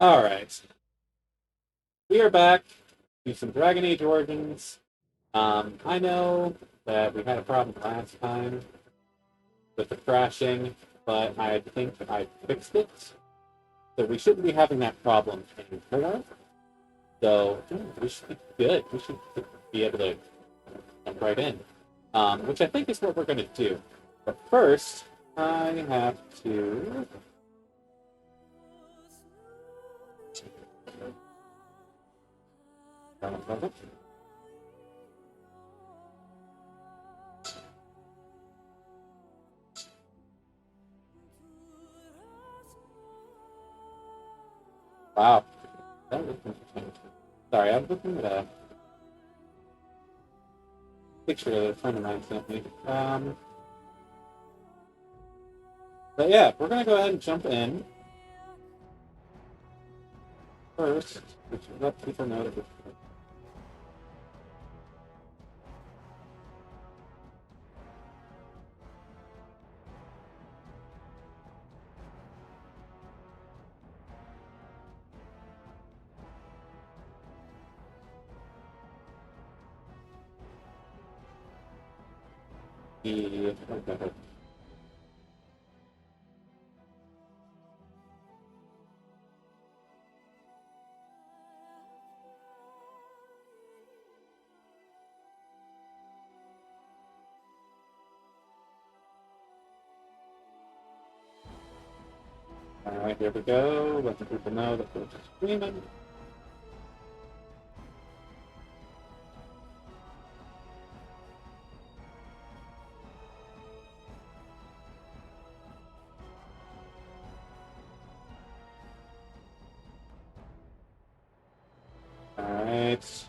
Alright, we are back to some Dragon Age Origins. I know that we had a problem last time with the crashing, but I think I fixed it. So we shouldn't be having that problem anymore. So we should be good. We should be able to jump right in. Which I think is what we're going to do. But first, I have to... Wow. That was interesting. Sorry, I'm looking at a picture that a friend of mine sent me. But yeah, we're going to go ahead and jump in. First, which let people know that the... Okay. Alright, here we go. Letting people know that we're streaming. Alright.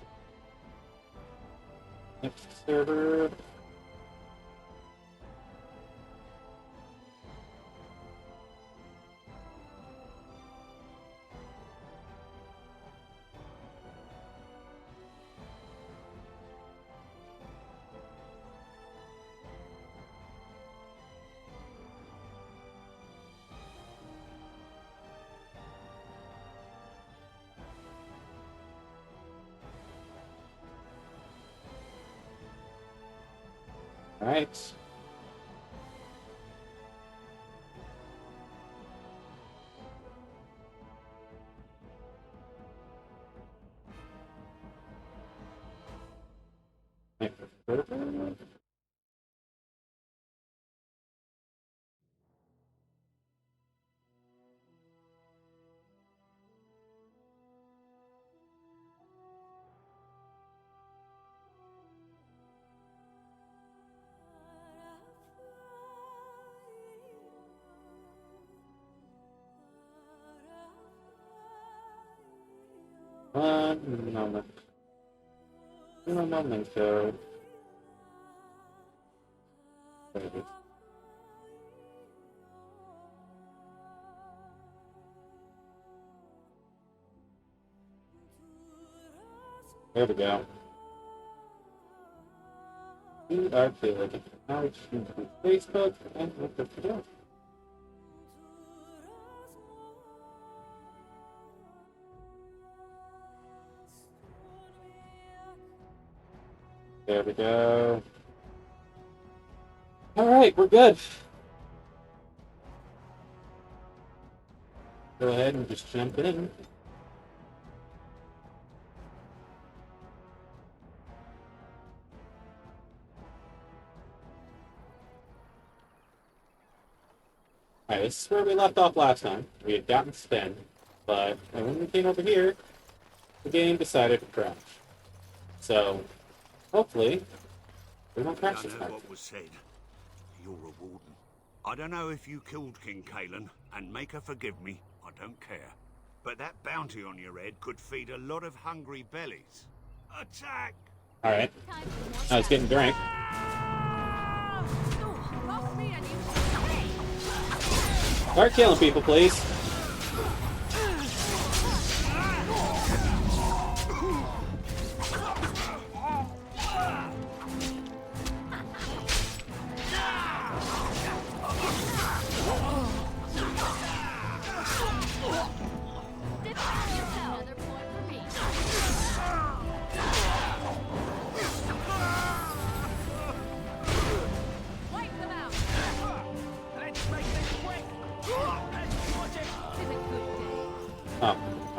Next server. Alright. Next server. One moment. Un momento. There it is. There we go. We are good. Now we just need to do Facebook and we're good to go. There we go. Alright, we're good. Go ahead and just jump in. Alright, this is where we left off last time. We had gotten Sten, but when we came over here, the game decided to crash. So, hopefully, we won't crash this I time. know what was said. You're a warden. I don't know if you killed King Kalen, and make her forgive me, I don't care. But that bounty on your head could feed a lot of hungry bellies. Attack! Alright. Now it's getting drank. Start killing people, please.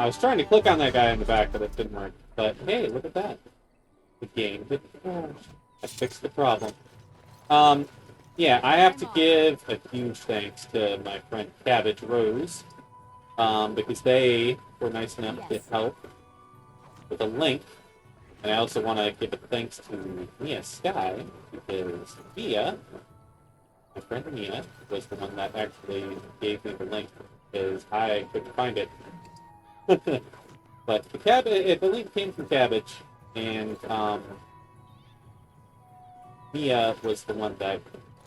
I was trying to click on that guy in the back, but it didn't work. But hey, look at that. The game did crash. I fixed the problem. Yeah, I have to give a huge thanks to my friend Cabbage Rose, because they were nice enough to help with a link. And I also want to give a thanks to Mia Sky, because Mia, my friend Mia, was the one that actually gave me the link, because I couldn't find it. But the link came from Cabbage, and Mia was the one that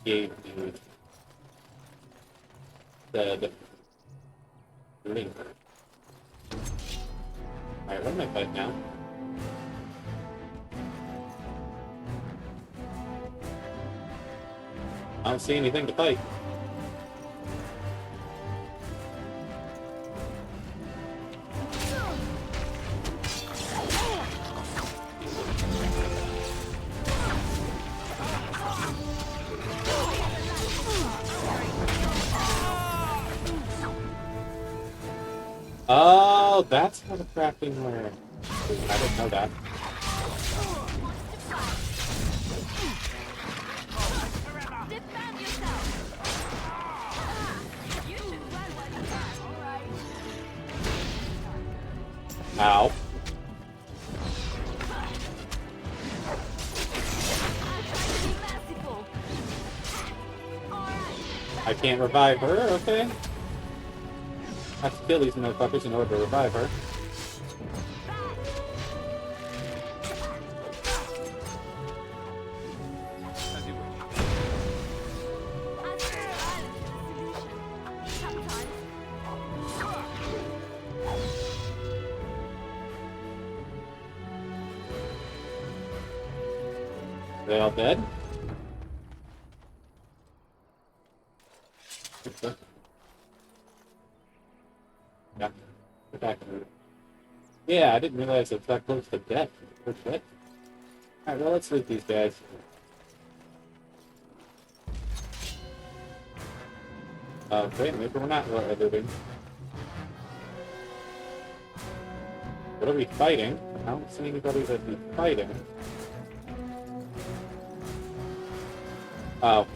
gave me the link. Alright, what am I fighting now? I don't see anything to fight. Oh, that's how the crafting works. I didn't know that. Ow. I can't revive her, okay. I have to kill these motherfuckers in order to revive her. They all dead? Yeah. Get back. Yeah, I didn't realize it's that close to death. We're dead. Alright, well, let's loot these guys. Okay, maybe we're not looting. What are we fighting? I don't see anybody that be fighting. Oh.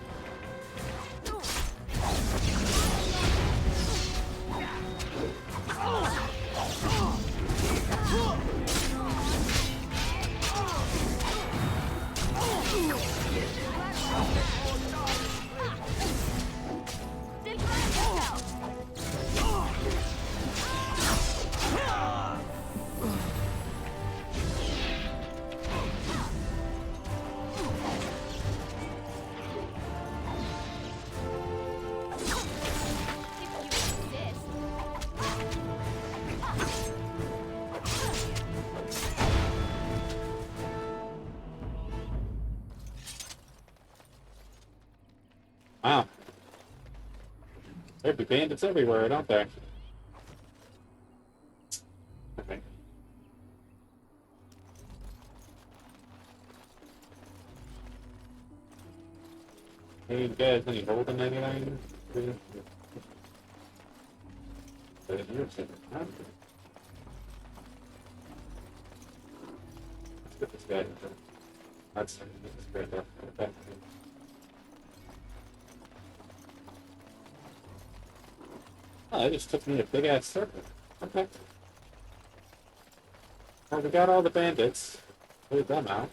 Wow. There'd be bandits everywhere, don't there? Okay. Hey, you guys, any holding anything? Let's get this guy. That's great. Okay. Oh, it just took me a big ass circle. Okay. Well, we got all the bandits. Cleared them out.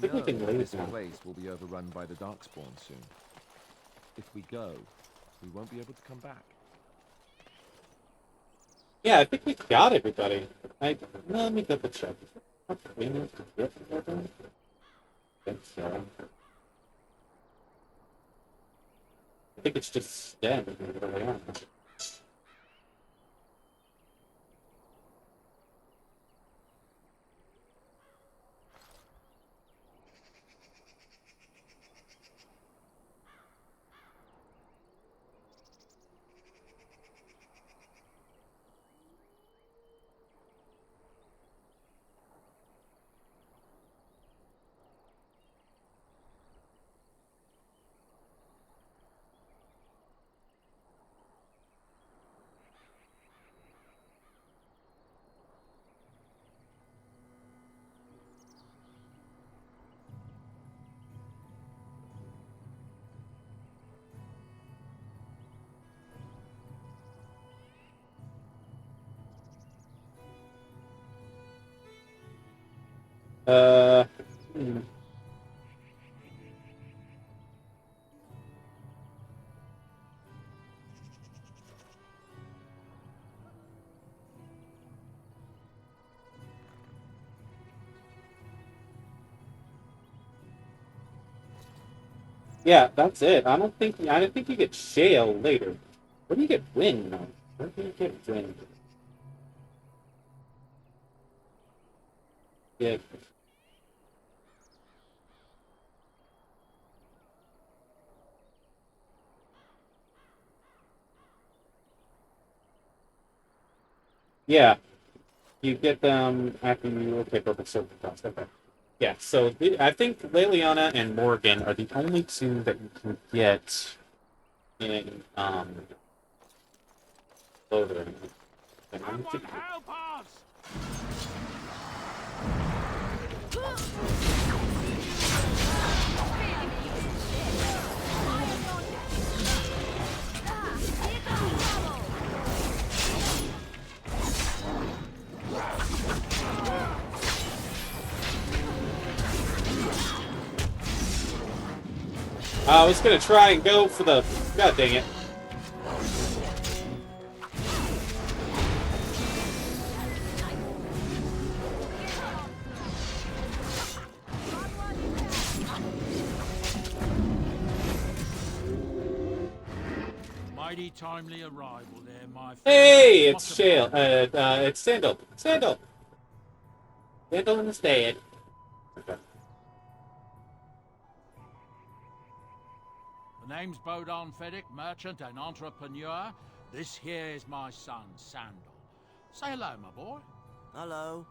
You know this place will be overrun by the Darkspawn soon. If we go, we won't be able to come back. Yeah, I think we got everybody. Let me double check. I think so. I think it's just them early on. Uh, hmm. Yeah, that's it. I don't think you get shale later. Where do you get wind? Though? Where do you get wind? Yeah, yeah. You get them after you okay, perfect circle cost. Okay. Yeah, so I think Liliana and Morgan are the only two that you can get in Lothering. And I Someone think help us! I was gonna try and go for the. God dang it! Mighty timely arrival there, my friend. Hey, What it's a Shale. bother. It's Sandal. Sandal instead. Okay. The name's Bodon Feddick, merchant and entrepreneur. This here is my son, Sandal. Say hello, my boy. Hello.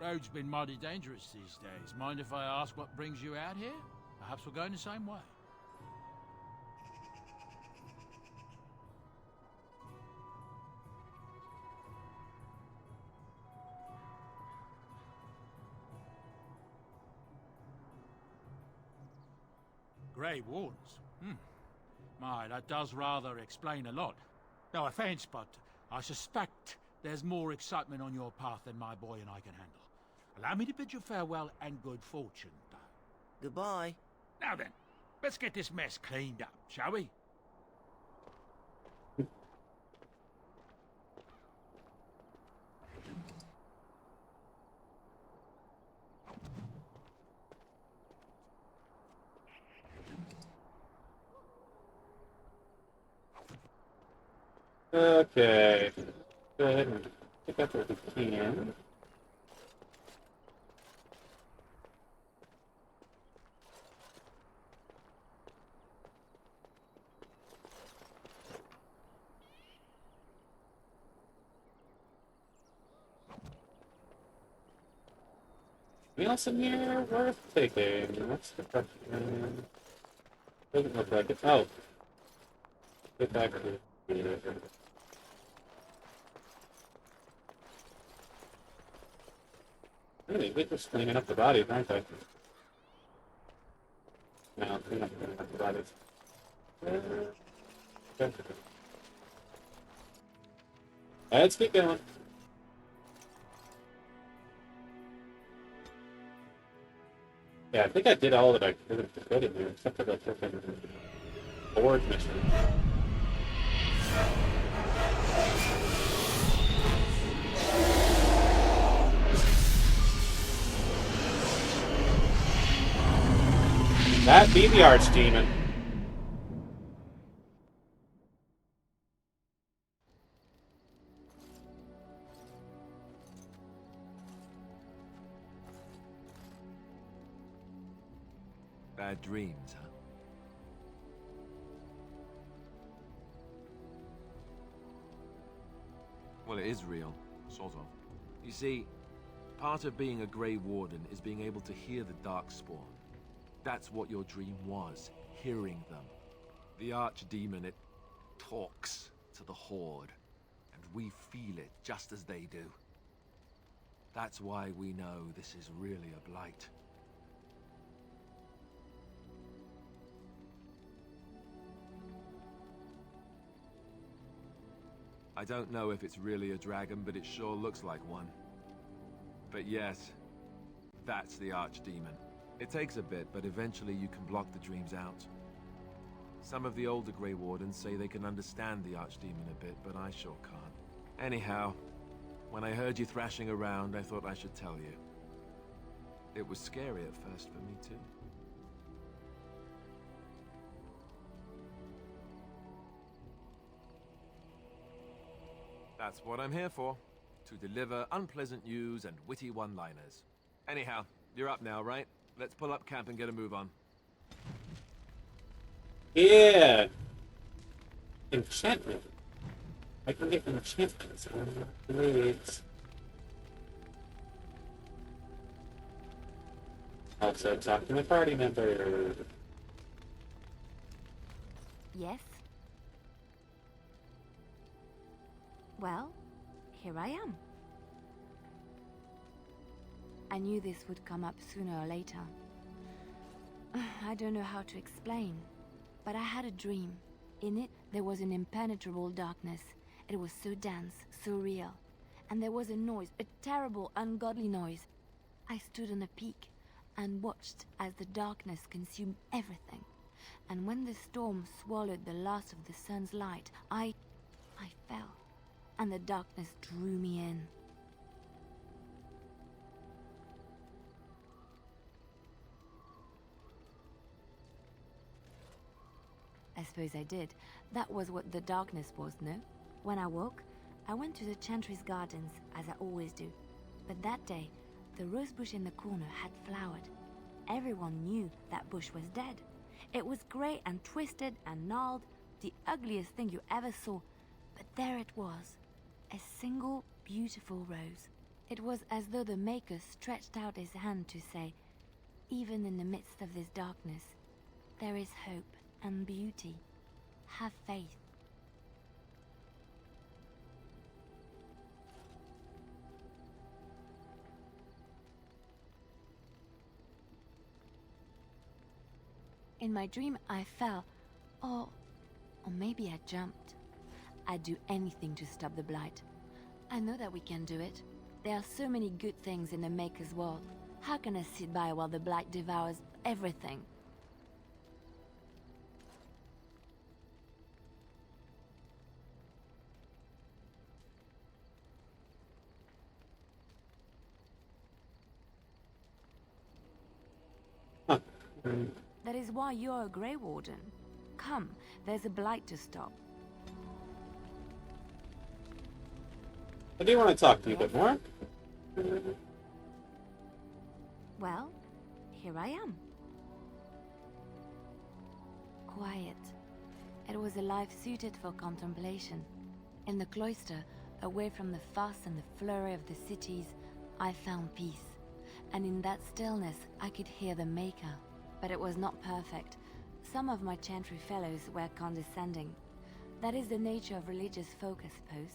Road's been mighty dangerous these days. Mind if I ask what brings you out here? Perhaps we're going the same way. Grey Wardens? My, that does rather explain a lot. No offense, but I suspect there's more excitement on your path than my boy and I can handle. Allow me to bid you farewell and good fortune, though. Goodbye. Now then, let's get this mess cleaned up, shall we? Okay. Go ahead and pick up what we can. Anything else in here worth taking? What's the question? Doesn't look like it. Oh, get back to the. Really, they're just cleaning up the bodies, aren't they? No, they're not cleaning up the bodies. Okay. Let's keep going. Yeah, I think I did all that I could in here, except for the freaking board mission. That be the archdemon. Bad dreams, huh? Well, it is real, sort of. You see, part of being a Grey Warden is being able to hear the Darkspawn. That's what your dream was, hearing them. The Archdemon, it talks to the Horde, and we feel it just as they do. That's why we know this is really a blight. I don't know if it's really a dragon, but it sure looks like one. But yes, That's the archdemon. It takes a bit, but eventually you can block the dreams out. Some of the older Grey Wardens say they can understand the archdemon a bit, but I sure can't. Anyhow, when I heard you thrashing around, I thought I should tell you. It was scary at first for me, too. That's what I'm here for. To deliver unpleasant news and witty one-liners. Anyhow, you're up now, right? Let's pull up camp and get a move on. Yeah! Enchantment. I can get enchantments on my blades. Also, talk to my party member. Yes? Well, here I am. I knew this would come up sooner or later. I don't know how to explain, but I had a dream. In it, there was an impenetrable darkness. It was so dense, so real. And there was a noise, a terrible, ungodly noise. I stood on a peak and watched as the darkness consumed everything. And when the storm swallowed the last of the sun's light, I fell, and the darkness drew me in. I suppose I did. That was what the darkness was, no? When I woke, I went to the Chantry's gardens, as I always do. But that day, the rose bush in the corner had flowered. Everyone knew that bush was dead. It was grey and twisted and gnarled, the ugliest thing you ever saw. But there it was, a single beautiful rose. It was as though the Maker stretched out his hand to say, even in the midst of this darkness, there is hope and beauty. Have faith. In my dream, I fell, or maybe I jumped. I'd do anything to stop the Blight. I know that we can do it. There are so many good things in the Maker's world. How can I sit by while the Blight devours everything? Huh. That is why you're a Grey Warden. Come, there's a Blight to stop. I do want to talk to you a bit more. Well, here I am. Quiet. It was a life suited for contemplation. In the cloister, away from the fuss and the flurry of the cities, I found peace. And in that stillness, I could hear the Maker. But it was not perfect. Some of my Chantry fellows were condescending. That is the nature of religious folk, I suppose.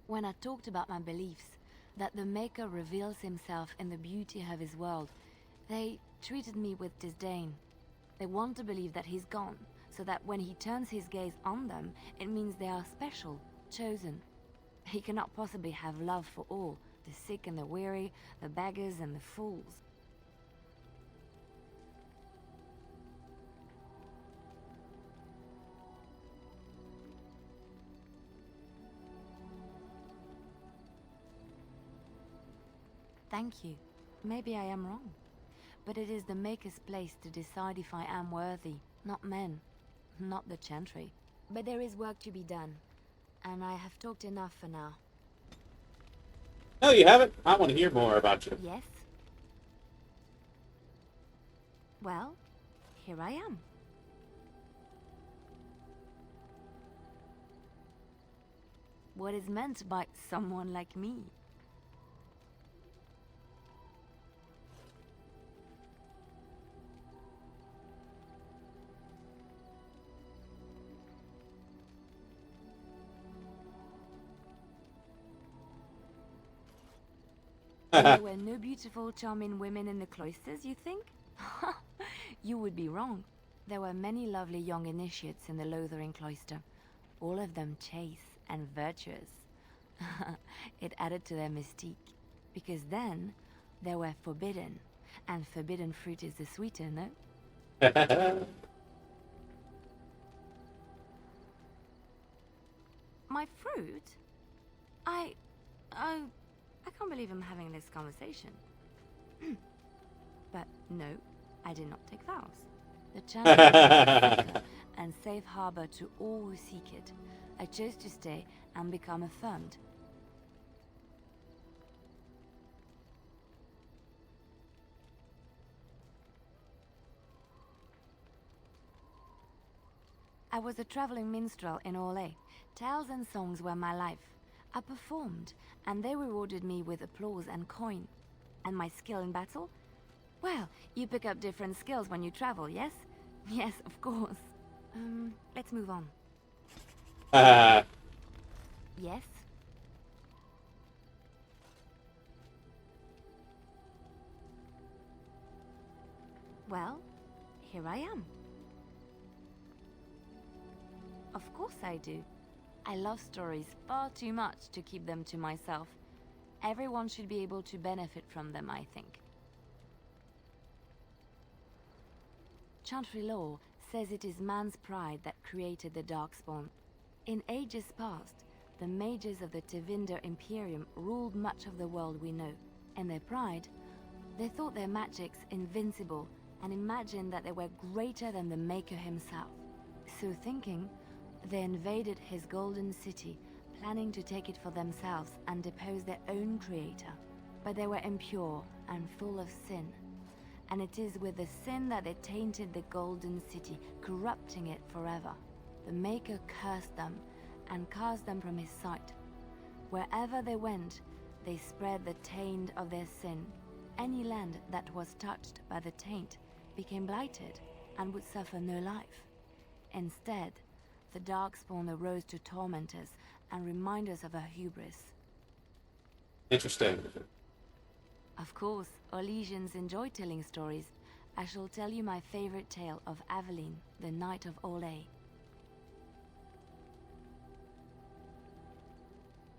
When I talked about my beliefs, that the Maker reveals himself in the beauty of his world, they treated me with disdain. They want to believe that he's gone, so that when he turns his gaze on them, it means they are special, chosen. He cannot possibly have love for all, the sick and the weary, the beggars and the fools. Thank you. Maybe I am wrong. But it is the Maker's place to decide if I am worthy, not men, not the Chantry. But there is work to be done, and I have talked enough for now. No, you haven't. I want to hear more about you. Yes? Well, here I am. What is meant by someone like me? There were no beautiful, charming women in the cloisters, you think? You would be wrong. There were many lovely young initiates in the Lothering cloister, all of them chaste and virtuous. It added to their mystique, because then they were forbidden, and forbidden fruit is the sweeter, no? My fruit? I can't believe I'm having this conversation. But no, I did not take vows. The chance is and safe harbor to all who seek it. I chose to stay and become affirmed. I was a traveling minstrel in Orlais. Tales and songs were my life. I performed, and they rewarded me with applause and coin. And my skill in battle? Well, you pick up different skills when you travel, yes? Yes, of course. Let's move on. Yes? Well, here I am. Of course I do. I love stories far too much to keep them to myself. Everyone should be able to benefit from them, I think. Chantry law says it is man's pride that created the Darkspawn. In ages past, the mages of the Tevinder Imperium ruled much of the world we know. In their pride, they thought their magics invincible and imagined that they were greater than the Maker himself. So thinking, they invaded his golden city, planning to take it for themselves and depose their own creator. But they were impure and full of sin. And it is with the sin that they tainted the golden city, corrupting it forever. The Maker cursed them and cast them from his sight. Wherever they went, they spread the taint of their sin. Any land that was touched by the taint became blighted and would suffer no life. Instead, the Darkspawn arose to torment us and remind us of our hubris. Interesting. Of course, Orlesians enjoy telling stories. I shall tell you my favorite tale of Aveline, the Knight of Orlais.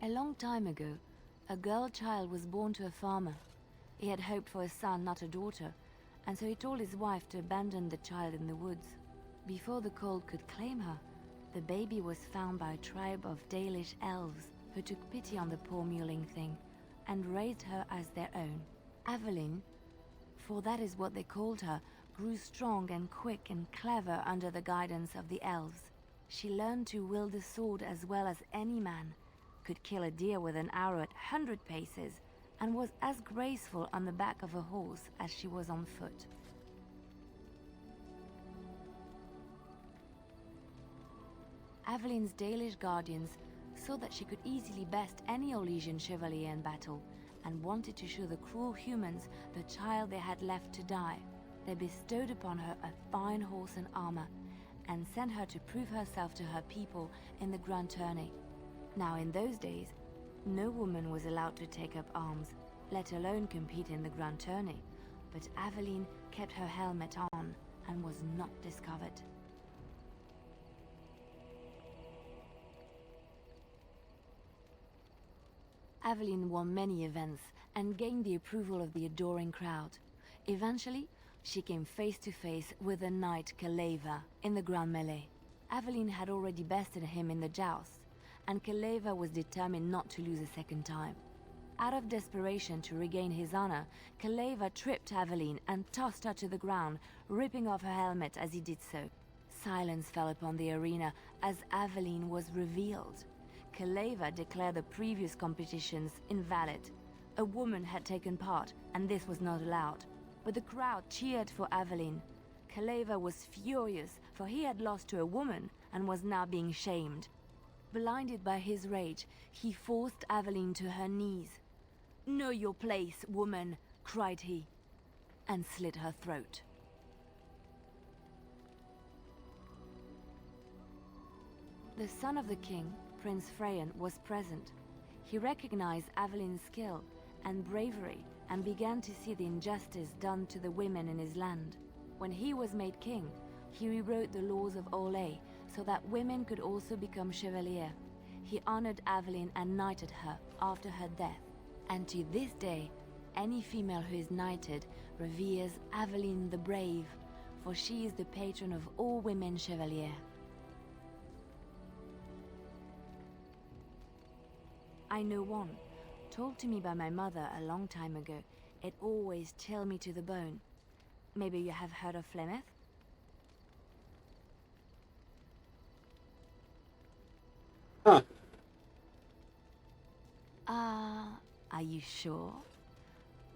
A long time ago, a girl child was born to a farmer. He had hoped for a son, not a daughter, and so he told his wife to abandon the child in the woods. Before the cold could claim her, the baby was found by a tribe of Dalish elves who took pity on the poor mewling thing and raised her as their own. Aveline, for that is what they called her, grew strong and quick and clever under the guidance of the elves. She learned to wield the sword as well as any man, could kill a deer with an arrow at 100 paces, and was as graceful on the back of a horse as she was on foot. Aveline's Dalish guardians saw that she could easily best any Orlesian chevalier in battle, and wanted to show the cruel humans the child they had left to die. They bestowed upon her a fine horse and armor, and sent her to prove herself to her people in the Grand Tourney. Now in those days, no woman was allowed to take up arms, let alone compete in the Grand Tourney, but Aveline kept her helmet on and was not discovered. Aveline won many events and gained the approval of the adoring crowd. Eventually, she came face to face with the knight Kaleva in the Grand Melee. Aveline had already bested him in the joust, and Kaleva was determined not to lose a second time. Out of desperation to regain his honor, Kaleva tripped Aveline and tossed her to the ground, ripping off her helmet as he did so. Silence fell upon the arena as Aveline was revealed. Kaleva declared the previous competitions invalid. A woman had taken part, and this was not allowed. But the crowd cheered for Aveline. Kaleva was furious, for he had lost to a woman and was now being shamed. Blinded by his rage, he forced Aveline to her knees. "Know your place, woman," cried he, and slit her throat. The son of the king, Prince Freyan, was present. He recognized Aveline's skill and bravery and began to see the injustice done to the women in his land. When he was made king, He rewrote the laws of Orlais so that women could also become chevalier. He honored Aveline and knighted her after her death. And to this day, any female who is knighted reveres Aveline the Brave, for she is the patron of all women chevalier. I know one, told to me by my mother a long time ago. It always chilled me to the bone. Maybe you have heard of Flemeth? Huh. Are you sure?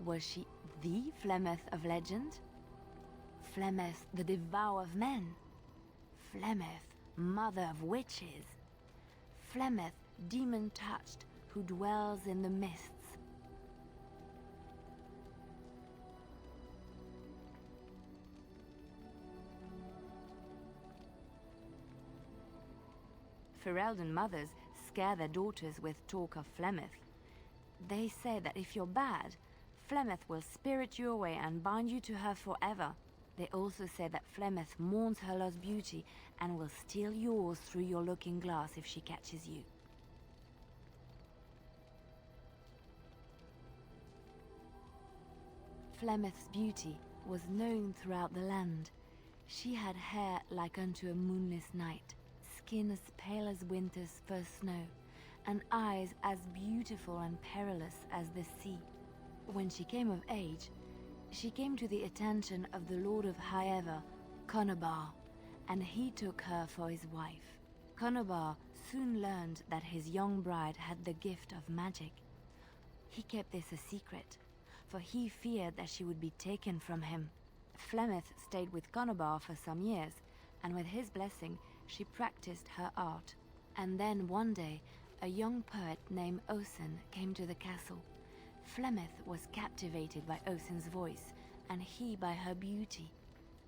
Was she the Flemeth of legend? Flemeth, the devourer of men? Flemeth, mother of witches? Flemeth, demon-touched, who dwells in the mists? Ferelden mothers scare their daughters with talk of Flemeth. They say that if you're bad, Flemeth will spirit you away and bind you to her forever. They also say that Flemeth mourns her lost beauty and will steal yours through your looking glass if she catches you. Flemeth's beauty was known throughout the land. She had hair like unto a moonless night, skin as pale as winter's first snow, and eyes as beautiful and perilous as the sea. When she came of age, she came to the attention of the Lord of Highever, Conobar, and he took her for his wife. Conobar soon learned that his young bride had the gift of magic. He kept this a secret, for he feared that she would be taken from him. Flemeth stayed with Conobar for some years, and with his blessing, she practiced her art. And then one day, a young poet named Osen came to the castle. Flemeth was captivated by Osen's voice, and he by her beauty,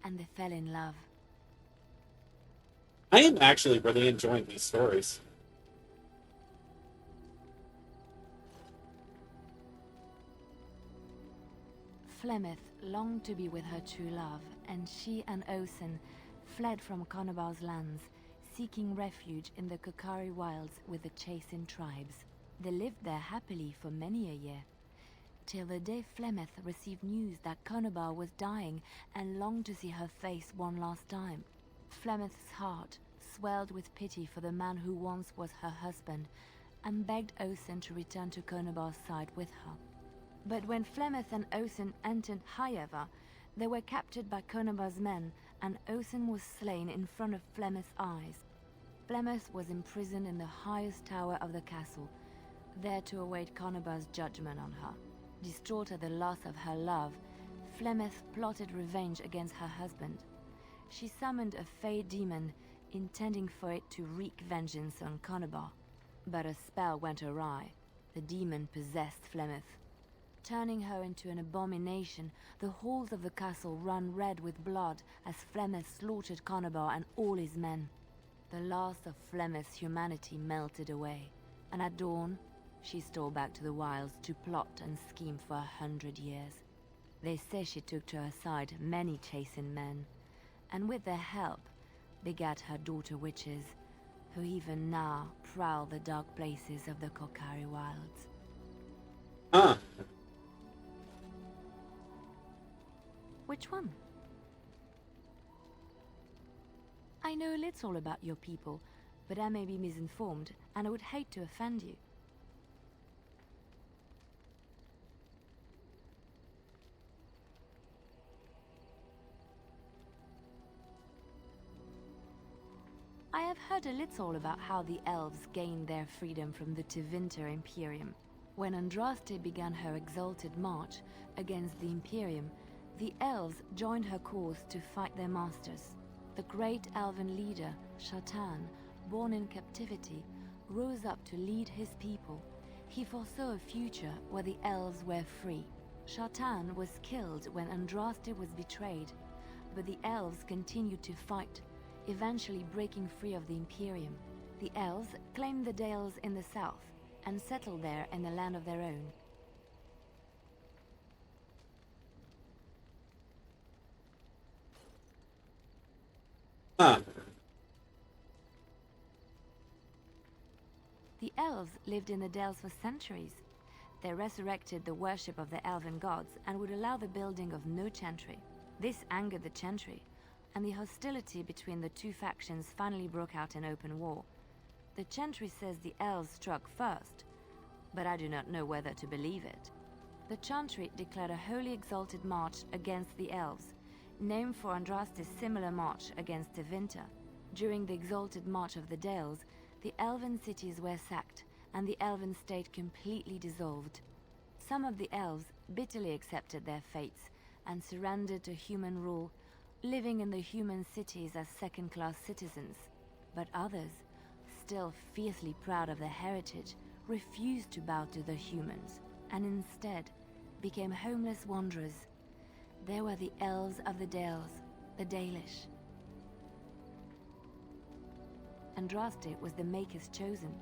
and they fell in love. I am actually really enjoying these stories. Flemeth longed to be with her true love, and she and Osen fled from Conobar's lands, seeking refuge in the Kokari wilds with the Chasing tribes. They lived there happily for many a year, till the day Flemeth received news that Conobar was dying and longed to see her face one last time. Flemeth's heart swelled with pity for the man who once was her husband, and begged Osen to return to Conobar's side with her. But when Flemeth and Osen entered Highever, they were captured by Conobar's men, and Osen was slain in front of Flemeth's eyes. Flemeth was imprisoned in the highest tower of the castle, there to await Conobar's judgment on her. Distraught at the loss of her love, Flemeth plotted revenge against her husband. She summoned a fey demon, intending for it to wreak vengeance on Conobar. But a spell went awry. The demon possessed Flemeth. Turning her into an abomination, the halls of the castle ran red with blood as Flemeth slaughtered Conobar and all his men. The last of Flemeth's humanity melted away, and at dawn, she stole back to the wilds to plot and scheme for 100 years. They say she took to her side many Chasing men, and with their help, begat her daughter witches, who even now prowl the dark places of the Kokari wilds. Huh. Which one? I know a little about your people, but I may be misinformed, and I would hate to offend you. I have heard a little about how the elves gained their freedom from the Tevinter Imperium. When Andraste began her exalted march against the Imperium, the elves joined her cause to fight their masters. The great elven leader, Shatan, born in captivity, rose up to lead his people. He foresaw a future where the elves were free. Shatan was killed when Andraste was betrayed, but the elves continued to fight, eventually breaking free of the Imperium. The elves claimed the Dales in the south and settled there in a land of their own. Huh. The elves lived in the Dales for centuries. They resurrected the worship of the elven gods and would allow the building of no chantry. This angered the chantry, and the hostility between the two factions finally broke out in open war. The chantry says the elves struck first, but I do not know whether to believe it. The chantry declared a holy exalted march against the elves, named for Andraste's similar march against Tevinter. During the exalted march of the Dales, the elven cities were sacked, and the elven state completely dissolved. Some of the elves bitterly accepted their fates and surrendered to human rule, living in the human cities as second-class citizens. But others, still fiercely proud of their heritage, refused to bow to the humans, and instead became homeless wanderers. They were the elves of the Dales, the Dalish. Andraste was the Maker's chosen.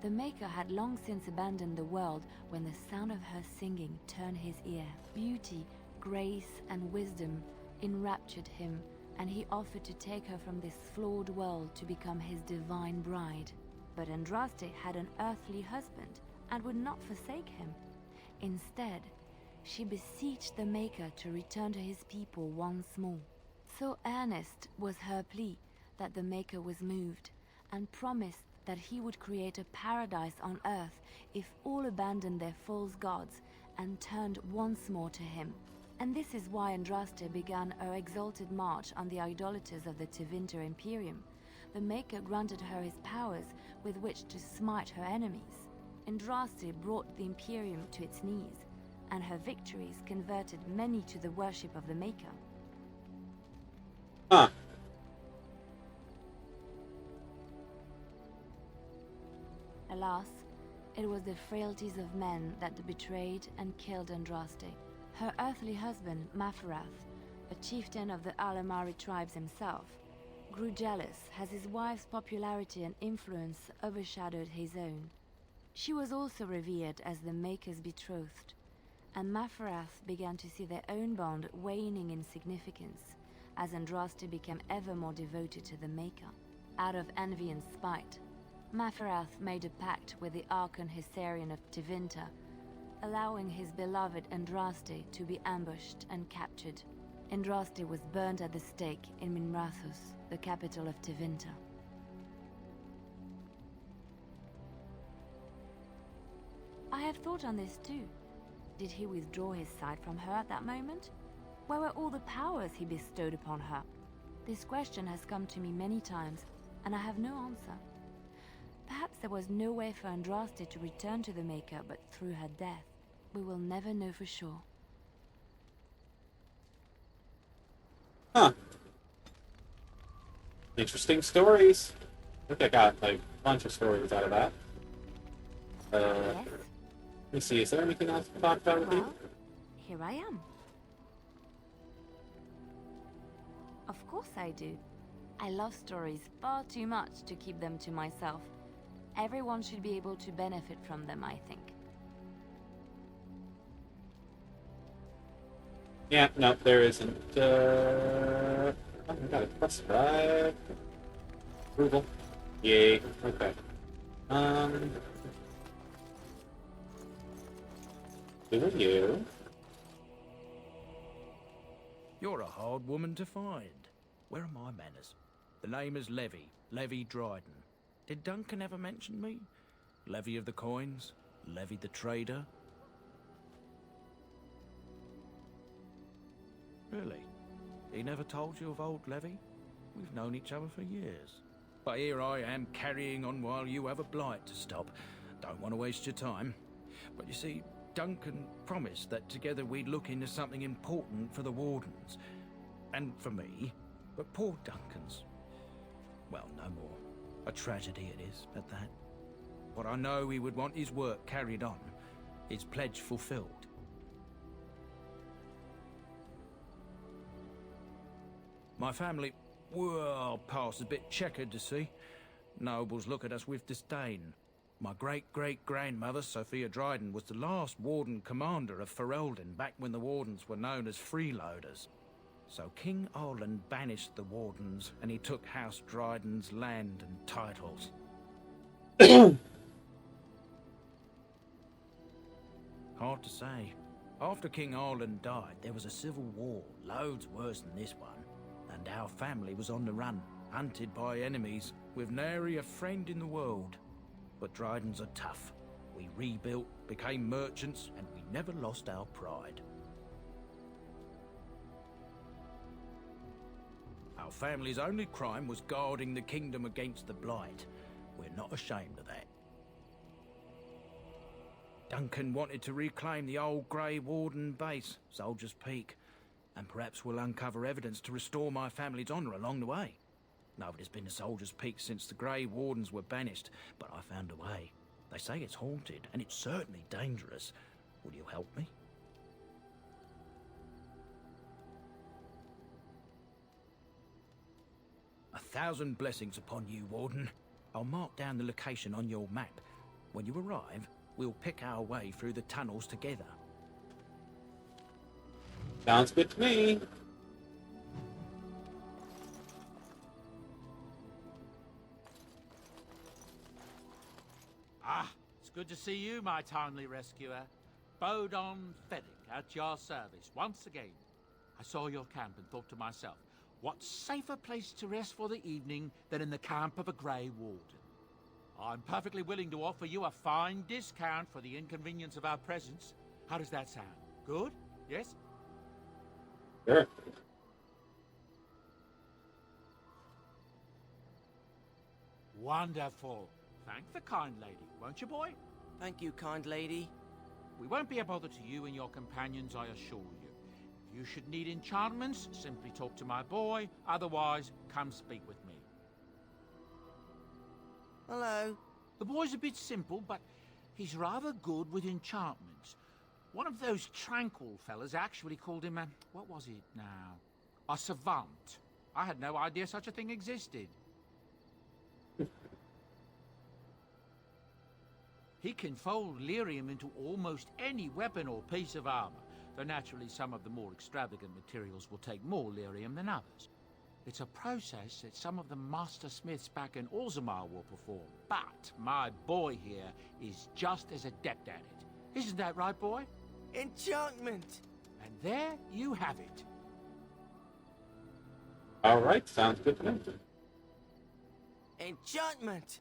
The Maker had long since abandoned the world when the sound of her singing turned his ear. Beauty, grace, and wisdom enraptured him, and he offered to take her from this flawed world to become his divine bride. But Andraste had an earthly husband and would not forsake him. Instead, she beseeched the Maker to return to his people once more. So earnest was her plea that the Maker was moved, and promised that he would create a paradise on earth if all abandoned their false gods and turned once more to him. And this is why Andraste began her exalted march on the idolaters of the Tevinter Imperium. The Maker granted her his powers with which to smite her enemies. Andraste brought the Imperium to its knees, and her victories converted many to the worship of the Maker. Huh. Alas, it was the frailties of men that betrayed and killed Andraste. Her earthly husband, Maferath, a chieftain of the Alamari tribes himself, grew jealous as his wife's popularity and influence overshadowed his own. She was also revered as the Maker's betrothed, and Maferath began to see their own bond waning in significance as Andraste became ever more devoted to the Maker. Out of envy and spite, Maferath made a pact with the Archon Hysarian of Tevinter, allowing his beloved Andraste to be ambushed and captured. Andraste was burned at the stake in Minrathous, the capital of Tevinter. I have thought on this too. Did he withdraw his sight from her at that moment? Where were all the powers he bestowed upon her? This question has come to me many times, and I have no answer. Perhaps there was no way for Andraste to return to the Maker but through her death. We will never know for sure. Huh. Interesting stories. I think I got like a bunch of stories out of that. Yes? Let me see, is there anything else to talk about with you? Well, here I am. Of course I do. I love stories far too much to keep them to myself. Everyone should be able to benefit from them, I think. Yeah, no, there isn't. Oh, we got a plus 5. Approval. Yay. Okay. Who are you? You're a hard woman to find. Where are my manners? The name is Levy Dryden. Did Duncan ever mention me? Levy of the coins? Levy the trader? Really? He never told you of old Levy? We've known each other for years. But here I am carrying on while you have a blight to stop. Don't want to waste your time. But you see, Duncan promised that together we'd look into something important for the Wardens. And for me. But poor Duncan's... well, no more. A tragedy it is, at that. But I know he would want his work carried on. His pledge fulfilled. My family, well, past a bit checkered to see. Nobles look at us with disdain. My great-great-grandmother, Sophia Dryden, was the last Warden commander of Ferelden back when the Wardens were known as freeloaders. So King Arlen banished the Wardens, and he took House Dryden's land and titles. Hard to say. After King Arlen died, there was a civil war, loads worse than this one. And our family was on the run, hunted by enemies, with nary a friend in the world. But Drydens are tough. We rebuilt, became merchants, and we never lost our pride. Our family's only crime was guarding the kingdom against the Blight. We're not ashamed of that. Duncan wanted to reclaim the old Grey Warden base, Soldier's Peak, and perhaps we'll uncover evidence to restore my family's honour along the way. Nobody's been to Soldier's Peak since the Grey Wardens were banished, but I found a way. They say it's haunted, and it's certainly dangerous. Will you help me? A thousand blessings upon you, Warden. I'll mark down the location on your map. When you arrive, we'll pick our way through the tunnels together. Sounds good to me. Ah, it's good to see you, my timely rescuer. Bodon Feddick, at your service once again. I saw your camp and thought to myself, what safer place to rest for the evening than in the camp of a Grey Warden? I'm perfectly willing to offer you a fine discount for the inconvenience of our presence. How does that sound? Good? Yes? Sure. Wonderful. Thank the kind lady, won't you, boy? Thank you, kind lady. We won't be a bother to you and your companions, I assure you. If you should need enchantments, simply talk to my boy. Otherwise, come speak with me. Hello. The boy's a bit simple, but he's rather good with enchantments. One of those tranquil fellas actually called him a... what was it now? A savant. I had no idea such a thing existed. He can fold lyrium into almost any weapon or piece of armor, though naturally some of the more extravagant materials will take more lyrium than others. It's a process that some of the master smiths back in Orzammar will perform, but my boy here is just as adept at it. Isn't that right, boy? Enchantment! And there you have it. All right, sounds good to me. Enchantment!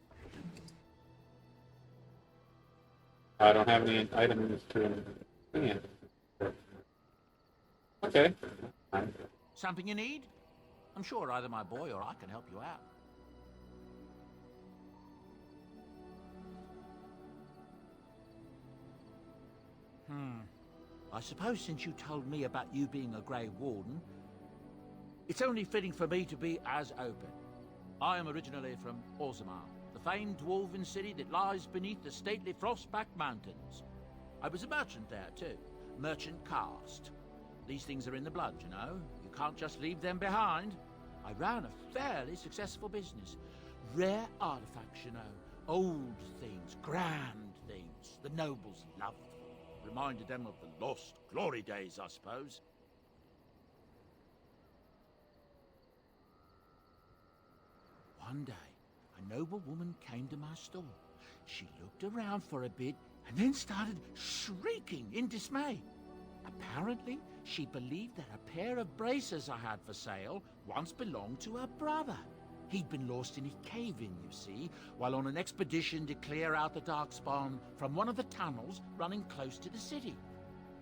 I don't have any items to bring in. Okay. Fine. Something you need? I'm sure either my boy or I can help you out. I suppose since you told me about you being a Grey Warden, it's only fitting for me to be as open. I am originally from Orzammar, the famed dwarven city that lies beneath the stately Frostback Mountains. I was a merchant there too, merchant caste. These things are in the blood, you know. You can't just leave them behind. I ran a fairly successful business. Rare artifacts, you know. Old things, grand things. The nobles loved them. Reminded them of the lost glory days, I suppose. One day, a noble woman came to my store. She looked around for a bit and then started shrieking in dismay. Apparently, she believed that a pair of braces I had for sale once belonged to her brother. He'd been lost in a cave-in, you see, while on an expedition to clear out the Darkspawn from one of the tunnels running close to the city.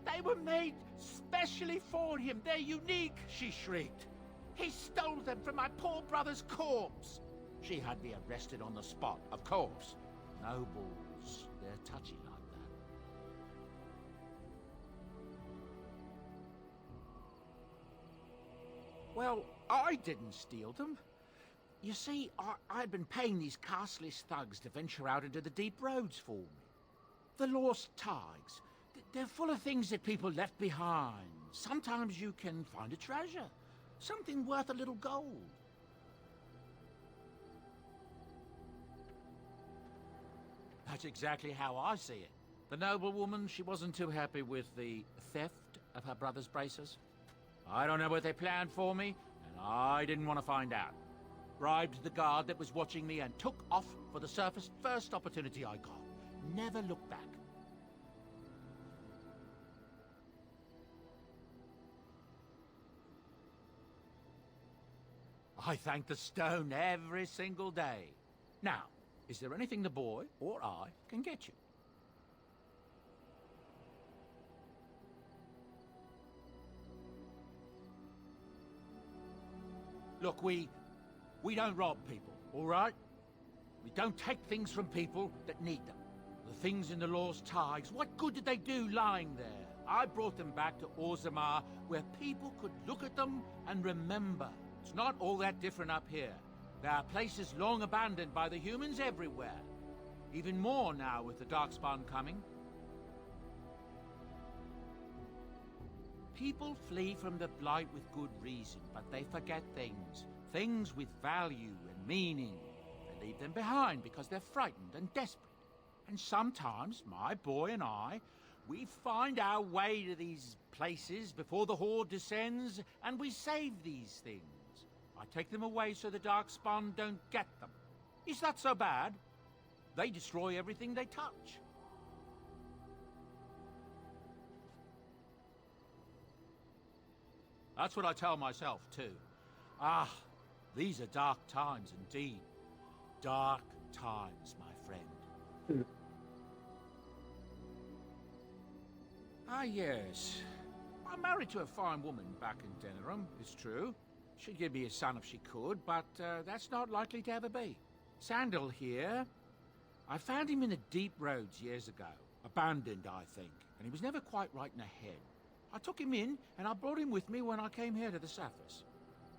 They were made specially for him. They're unique, she shrieked. He stole them from my poor brother's corpse. She had me arrested on the spot, of course. Nobles, they're touchy like that. Well, I didn't steal them. You see, I'd been paying these castless thugs to venture out into the deep roads for me. The lost tigers. They're full of things that people left behind. Sometimes you can find a treasure. Something worth a little gold. That's exactly how I see it. The noblewoman, she wasn't too happy with the theft of her brother's braces. I don't know what they planned for me, and I didn't want to find out. Bribed the guard that was watching me and took off for the surface first opportunity I got. Never looked back. I thank the stone every single day. Now, is there anything the boy or I can get you? Look, we don't rob people, all right? We don't take things from people that need them. The things in the Law's ties, what good did they do lying there? I brought them back to Orzammar, where people could look at them and remember. It's not all that different up here. There are places long abandoned by the humans everywhere. Even more now with the Darkspawn coming. People flee from the Blight with good reason, but they forget things. Things with value and meaning. They leave them behind because they're frightened and desperate. And sometimes, my boy and I, we find our way to these places before the Horde descends, and we save these things. I take them away so the Darkspawn don't get them. Is that so bad? They destroy everything they touch. That's what I tell myself, too. Ah, these are dark times indeed. Dark times, my friend. Ah, yes. I'm married to a fine woman back in Denerim, it's true. She'd give me a son if she could, but that's not likely to ever be. Sandal here. I found him in the deep roads years ago. Abandoned, I think, and he was never quite right in the head. I took him in, and I brought him with me when I came here to the surface.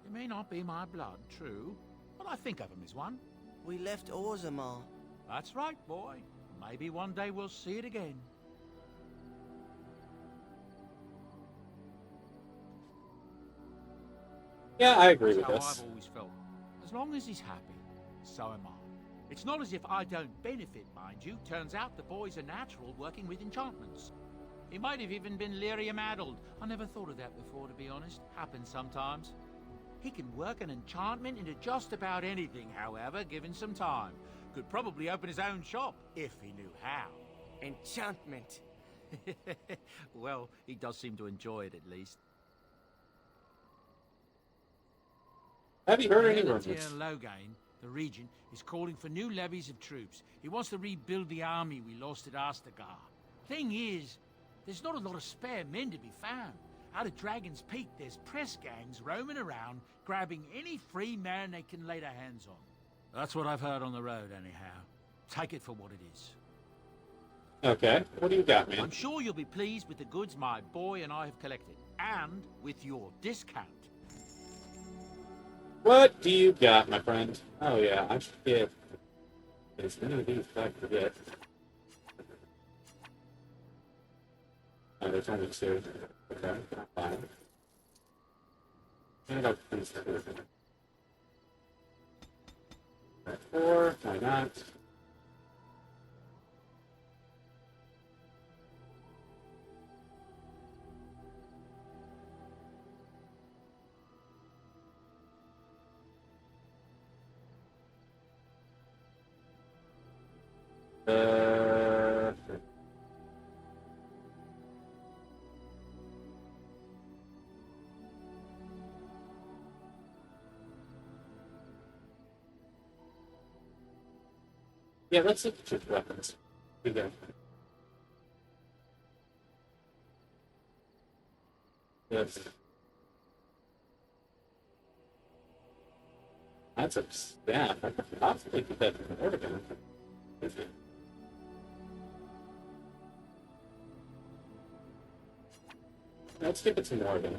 He may not be my blood, true, but I think of him as one. We left Orzammar. That's right, boy. Maybe one day we'll see it again. Yeah, I agree with That's how this. I've always felt. As long as he's happy, so am I. It's not as if I don't benefit, mind you. Turns out the boy's a natural working with enchantments. He might have even been lyrium-addled. I never thought of that before, to be honest. Happens sometimes. He can work an enchantment into just about anything, however, given some time. Could probably open his own shop, if he knew how. Enchantment. Well, he does seem to enjoy it, at least. Have you heard any Elatier rumors? Loghain, the regent, is calling for new levies of troops. He wants to rebuild the army we lost at Astagar. Thing is, there's not a lot of spare men to be found. Out of Dragon's Peak, there's press gangs roaming around, grabbing any free man they can lay their hands on. That's what I've heard on the road, anyhow. Take it for what it is. Okay, what do you got, man? I'm sure you'll be pleased with the goods my boy and I have collected, and with your discount. What do you got, my friend? Oh yeah, I should get as many of these as I can get. Oh, there's only two. Okay, fine. And I'll put these two. Four, why not? Uh, yeah, let's look at your weapons. Here we go. Yes. That's a staff. I could possibly get that from Oregon. Is it? Let's give it to Morgan.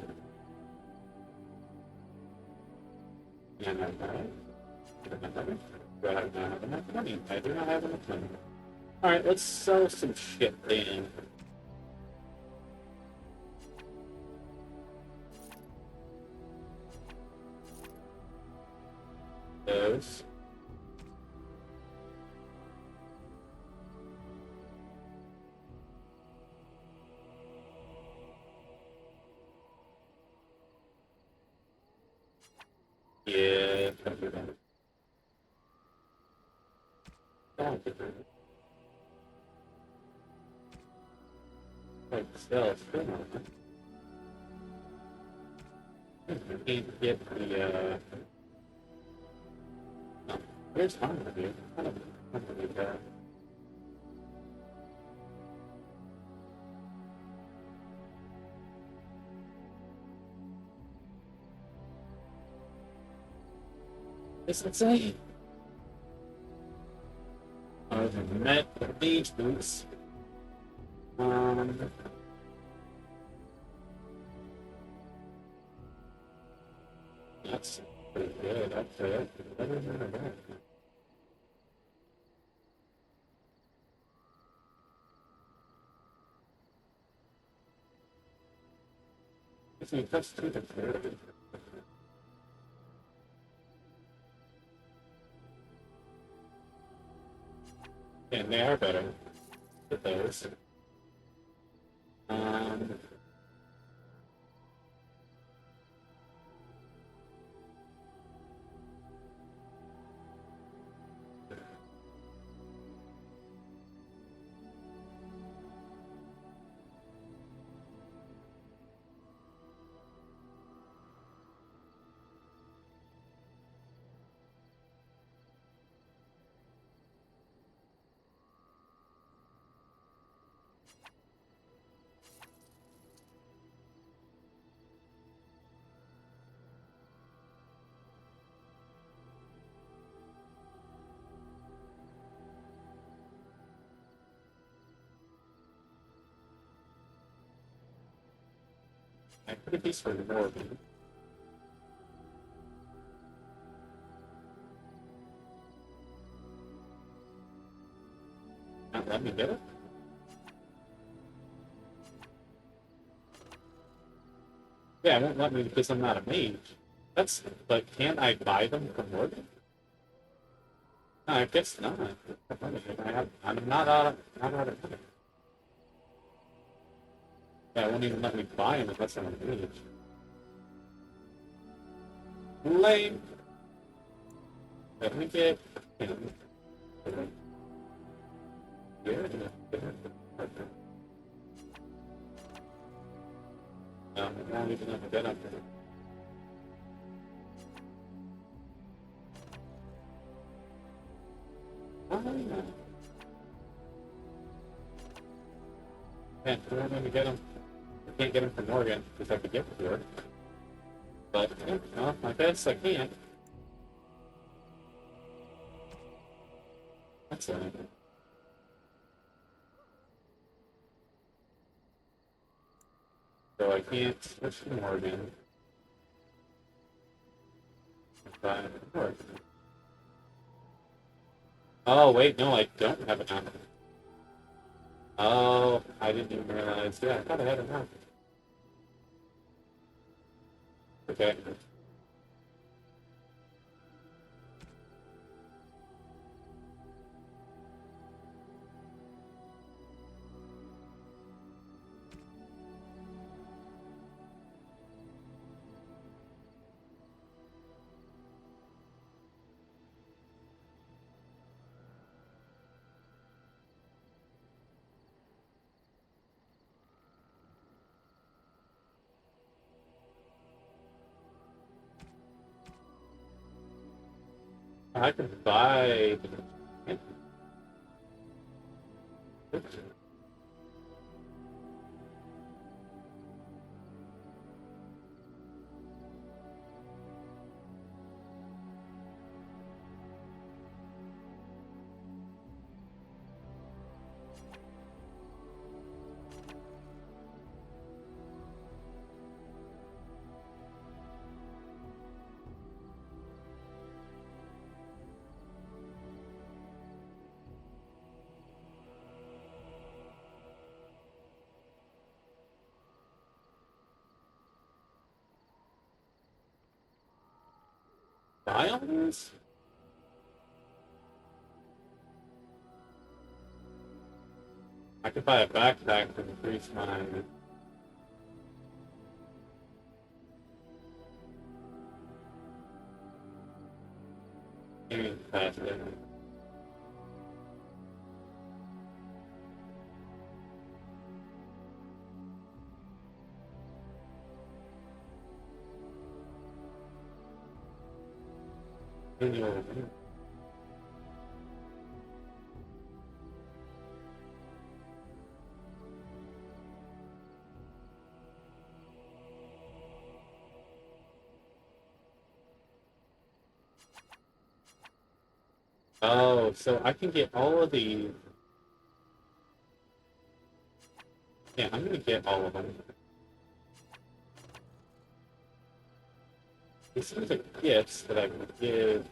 And do I have enough money? I do not have enough money. Alright, let's sell some shit then. Those. Yeah, don't do that. Don't do that. Wait, still, it's still not. I can't get the, no, here's fine with you. I don't believe that. It's insane. Other than met the beach boots. That's pretty good. I'd say that's better than that. It's me, that's too good. And they are better. Get those. I put a piece for Morgan. Not let me get it? Yeah, it won't let me because I'm not a mage. That's, but can't I buy them from Morgan? No, I guess not. I'm not out of money. Yeah, it won't even let me buy them unless I'm a mage. Lame. Let me get him. Yeah. I don't even have to get up there. Man, we're going to get him. I can't get him from Morgan because I could get before. But, yeah, no, I guess I can't. That's it. So I can't switch to Morgan. Oh, wait, no, I don't have enough. Oh, I didn't even realize. Yeah, I thought I had enough. Okay. I can buy. Buy all these? I could buy a backpack to increase my. Hearing faster. Annual. Oh, so I can get all of these. Yeah, I'm gonna get all of them. These are the gifts that I can give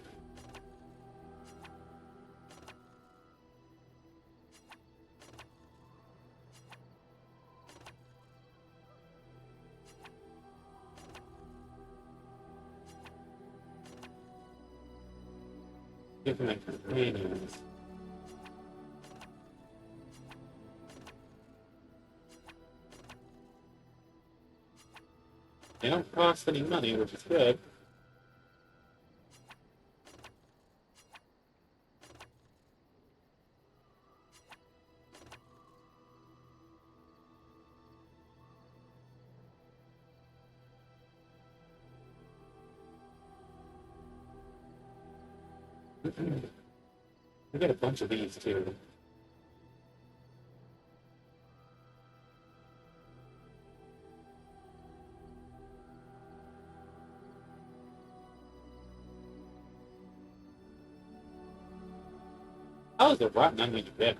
my companions. They don't cost any money, which is good. We got a bunch of these too. How is it rotten onion gift?